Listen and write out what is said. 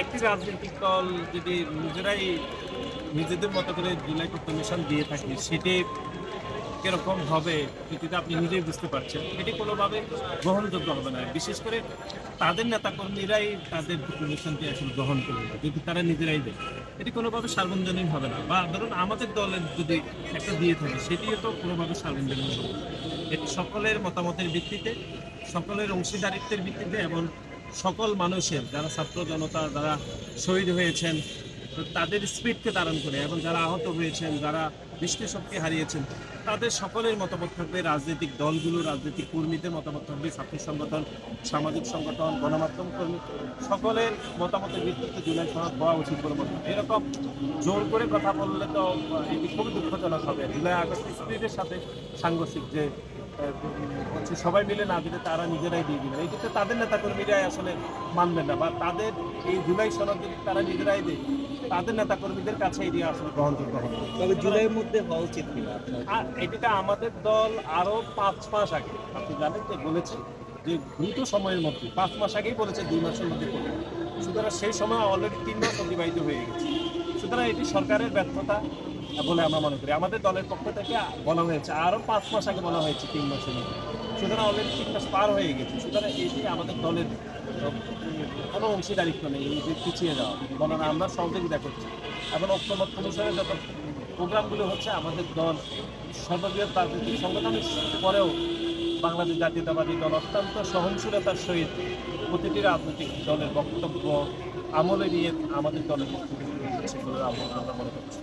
একটি রাজনৈতিক দল যদি নিজেরাই নিজেদের মতো করে জুলাই কমিশন দিয়ে থাকে, সেটি কিরকম হবে সেটি আপনি নিজেই বুঝতে পারছেন। এটি কোনোভাবে গ্রহণযোগ্য হবে না। বিশেষ করে তাদের নেতাকর্মীরাই তাদের কমিশনটি আসলে গ্রহণ করবে না, যদি তারা নিজেরাই দেয়। এটি কোনোভাবে সার্বজনীন হবে না। বা ধরুন আমাদের দলের যদি একটা দিয়ে থাকে, সেটিও তো কোনোভাবে সার্বজনীন হবে না। এটি সকলের মতামতের ভিত্তিতে, সকলের অংশীদারিত্বের ভিত্তিতে এবং সকল মানুষের, যারা ছাত্র জনতা, যারা শহীদ হয়েছেন তাদের স্পিডকে ধারণ করে, এবং যারা আহত হয়েছেন, যারা দৃষ্টিশক্তি হারিয়েছেন, তাদের সকলের মতামত থাকবে। রাজনৈতিক দলগুলো, রাজনৈতিক কর্মীদের মতামত থাকবে, ছাত্র সংগঠন, সামাজিক সংগঠন, গণমাধ্যম কর্মী, সকলের মতামতের ভিত্তিতে জুলাই সনদ হওয়া উচিত বলে মনে হয়। এরকম জোর করে কথা বললে তো এটি খুবই দুঃখজনক হবে। জুলাই আগস্ট স্পিডের সাথে সাংঘর্ষিক যে হচ্ছে সবাই মিলে না দিলে তারা নিজেরাই দিয়ে দিবেন, এই ক্ষেত্রে তাদের নেতাকর্মীরাই আসলে মানবেন না। বা তাদের এই জুলাই সনদ যদি তারা নিজেরাই দেয়, তাদের নেতাকর্মীদের কাছে এটি আসলে গ্রহণযোগ্য হবে। তবে জুলাইয়ের মধ্যে হওয়া উচিত কিনা? আর এটিটা আমাদের দল আরো 5 মাস আগে, আপনি জানেন যে বলেছে যে দ্রুত সময়ের মধ্যে, 5 মাস আগেই বলেছে 2 মাসের মধ্যে করবে। সুতরাং সেই সময় অলরেডি 3 মাস অতিবাহিত হয়ে গেছে। সুতরাং এটি সরকারের ব্যর্থতা বলে আমরা মনে করি। আমাদের দলের পক্ষ থেকে বলা হয়েছে আরো 5 মাস আগে বলা হয়েছে 3 মাসের মধ্যে। সুতরাং অলরেডি 3 মাস পার হয়ে গেছে। সুতরাং এটি আমাদের দলের কোনো অংশীদারিত্ব নেই এই যে পিছিয়ে যাওয়া, বরং আমরা সহযোগিতা করছি। এখন ঐক্যমত্য কমিশনের যত প্রোগ্রামগুলো হচ্ছে, আমাদের দল সর্ববৃহৎ রাজনৈতিক সংগঠনের পরেও বাংলাদেশ জাতীয়তাবাদী দল অত্যন্ত সহনশীলতার সহিত প্রতিটি রাজনৈতিক দলের বক্তব্য আমলে নিয়ে আমাদের দলের বক্তব্য আমরা মনে করছি।